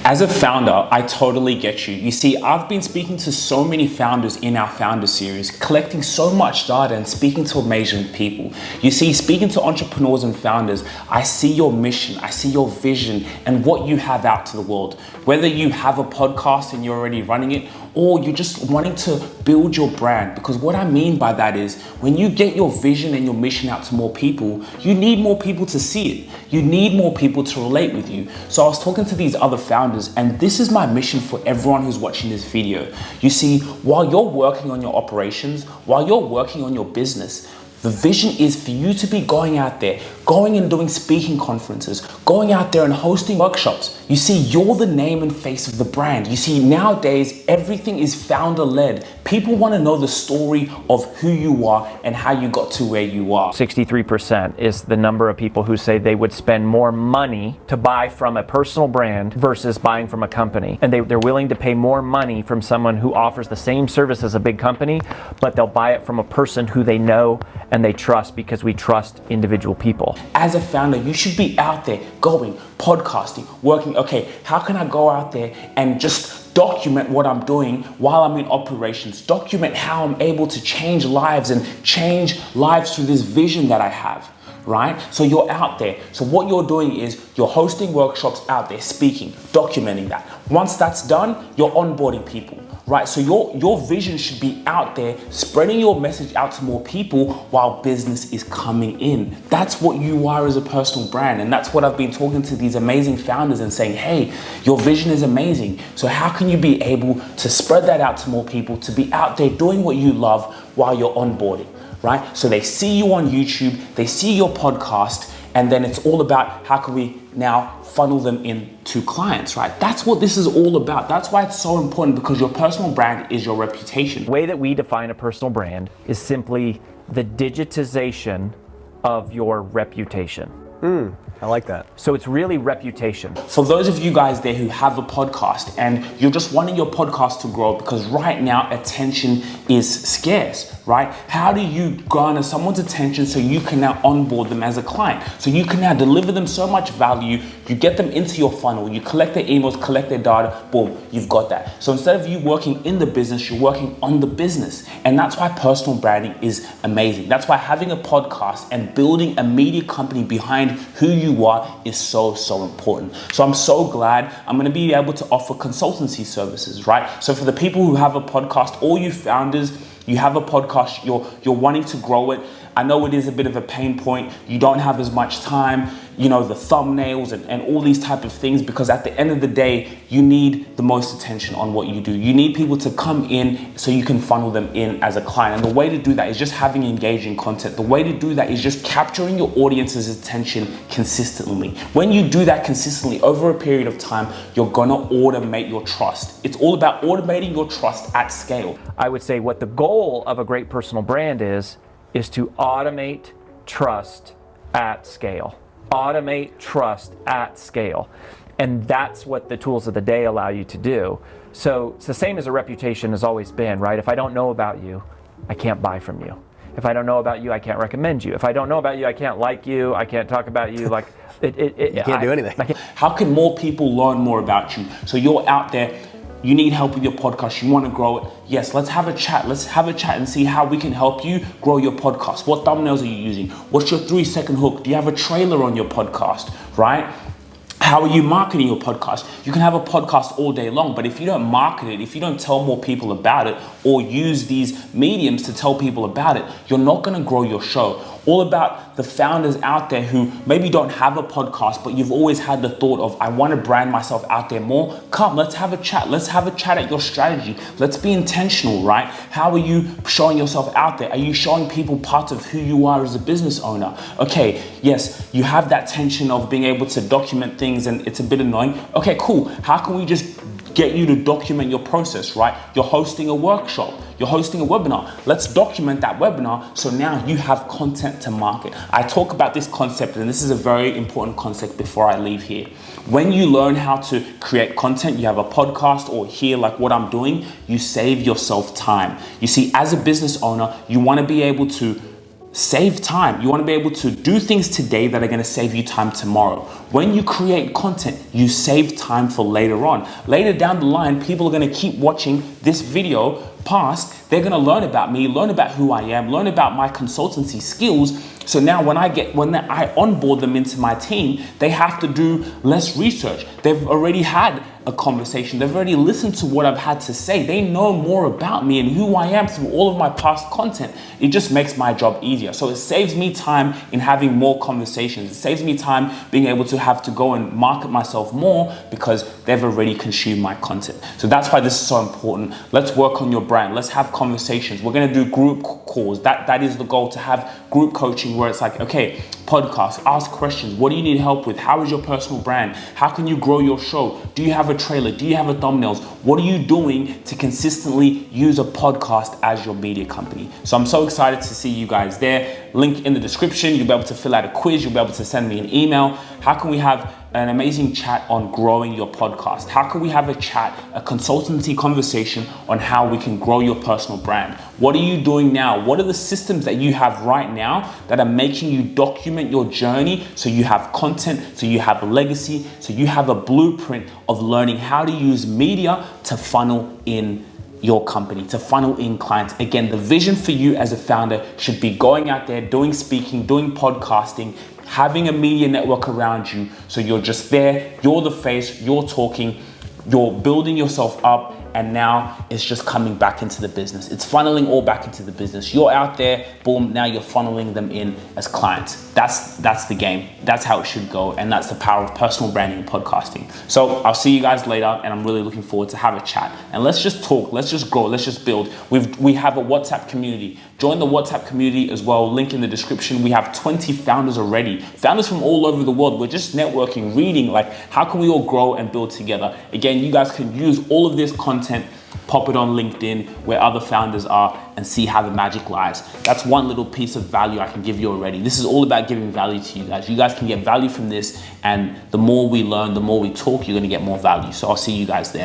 As a founder, I totally get you. You see, I've been speaking to so many founders in our founder series, collecting so much data and speaking to amazing people. You see, speaking to entrepreneurs and founders, I see your mission, I see your vision and what you have out to the world. Whether you have a podcast and you're already running it, or you're just wanting to build your brand. Because what I mean by that is when you get your vision and your mission out to more people, you need more people to see it. You need more people to relate with you. So I was talking to these other founders, and this is my mission for everyone who's watching this video. You see, while you're working on your operations, while you're working on your business, the vision is for you to be going out there, going and doing speaking conferences, going out there and hosting workshops. You see, you're the name and face of the brand. You see, nowadays, everything is founder-led. People want to know the story of who you are and how you got to where you are. 63% is the number of people who say they would spend more money to buy from a personal brand versus buying from a company. And they're willing to pay more money from someone who offers the same service as a big company, but they'll buy it from a person who they know and they trust, because we trust individual people. As a founder, you should be out there going, podcasting, working. Okay, how can I go out there and just document what I'm doing while I'm in operations? Document how I'm able to change lives and change lives through this vision that I have, right? So you're out there. So what you're doing is you're hosting workshops out there, speaking, documenting that. Once that's done, you're onboarding people. Right, so your vision should be out there, spreading your message out to more people while business is coming in. That's what you are as a personal brand, and that's what I've been talking to these amazing founders and saying, hey, your vision is amazing. So how can you be able to spread that out to more people, to be out there doing what you love while you're onboarding, right? So they see you on YouTube, they see your podcast, and then it's all about how can we now funnel them into clients, right? That's what this is all about. That's why it's so important, because your personal brand is your reputation. The way that we define a personal brand is simply the digitization of your reputation. I like that. So it's really reputation. For those of you guys there who have a podcast and you're just wanting your podcast to grow, because right now attention is scarce, right? How do you garner someone's attention so you can now onboard them as a client? So you can now deliver them so much value, you get them into your funnel, you collect their emails, collect their data, boom, you've got that. So instead of you working in the business, you're working on the business. And that's why personal branding is amazing. That's why having a podcast and building a media company behind who you are is so important. So I'm so glad I'm going to be able to offer consultancy services, right? So for the people who have a podcast, all you founders, you have a podcast, you're wanting to grow it. I know it is a bit of a pain point. You don't have as much time, you know, the thumbnails and all these type of things, because at the end of the day, you need the most attention on what you do. You need people to come in so you can funnel them in as a client. And the way to do that is just having engaging content. The way to do that is just capturing your audience's attention consistently. When you do that consistently over a period of time, you're gonna automate your trust. It's all about automating your trust at scale. I would say what the goal of a great personal brand is to automate trust at scale. Automate trust at scale. And that's what the tools of the day allow you to do. So it's the same as a reputation has always been, right? If I don't know about you, I can't buy from you. If I don't know about you, I can't recommend you. If I don't know about you, I can't like you. I can't talk about you. Like you can't do anything. How can more people learn more about you? So you're out there, you need help with your podcast, you want to grow it. Yes, let's have a chat. Let's have a chat and see how we can help you grow your podcast. What thumbnails are you using? What's your 3-second hook? Do you have a trailer on your podcast, right? How are you marketing your podcast? You can have a podcast all day long, but if you don't market it, if you don't tell more people about it or use these mediums to tell people about it, you're not going to grow your show. All about the founders out there who maybe don't have a podcast, but you've always had the thought of, I want to brand myself out there more. Come, let's have a chat. Let's have a chat at your strategy. Let's be intentional, right? How are you showing yourself out there? Are you showing people parts of who you are as a business owner? Okay, yes, you have that tension of being able to document things and it's a bit annoying. Okay, cool. How can we just get you to document your process, right? You're hosting a workshop, you're hosting a webinar. Let's document that webinar so now you have content to market. I talk about this concept, and this is a very important concept before I leave here. When you learn how to create content, you have a podcast or here like what I'm doing, you save yourself time. You see, as a business owner, you want to be able to save time. You want to be able to do things today that are going to save you time tomorrow. When you create content, you save time for later on. Later down the line, people are going to keep watching this video past. They're going to learn about me, learn about who I am, learn about my consultancy skills. So now when I onboard them into my team, they have to do less research. They've already had a conversation. They've already listened to what I've had to say. They know more about me and who I am through all of my past content. It just makes my job easier. So it saves me time in having more conversations. It saves me time being able to have to go and market myself more because they've already consumed my content. So that's why this is so important. Let's work on your brand. Let's have conversations. We're going to do group calls. That is the goal, to have group coaching where it's like, okay, podcast, ask questions. What do you need help with? How is your personal brand? How can you grow your show? Do you have a trailer? Do you have a thumbnails? What are you doing to consistently use a podcast as your media company? So I'm so excited to see you guys there. Link in the description. You'll be able to fill out a quiz. You'll be able to send me an email. How can we have an amazing chat on growing your podcast? How can we have a chat, a consultancy conversation on how we can grow your personal brand? What are you doing now? What are the systems that you have right now that are making you document your journey so you have content, so you have a legacy, so you have a blueprint of learning how to use media to funnel in your company, to funnel in clients? Again, the vision for you as a founder should be going out there, doing speaking, doing podcasting, having a media network around you. So you're just there, you're the face, you're talking, you're building yourself up, and now it's just coming back into the business. It's funneling all back into the business. You're out there, boom, now you're funneling them in as clients. That's the game. That's how it should go. And that's the power of personal branding and podcasting. So I'll see you guys later, and I'm really looking forward to have a chat. And let's just talk, let's just grow, let's just build. We have a WhatsApp community. Join the WhatsApp community as well, link in the description. We have 20 founders already. Founders from all over the world. We're just networking, reading, like how can we all grow and build together? Again, you guys can use all of this content, pop it on LinkedIn where other founders are, and see how the magic lies. That's one little piece of value I can give you already. This is all about giving value to you guys. You guys can get value from this, and the more we learn, the more we talk, you're gonna get more value. So I'll see you guys there.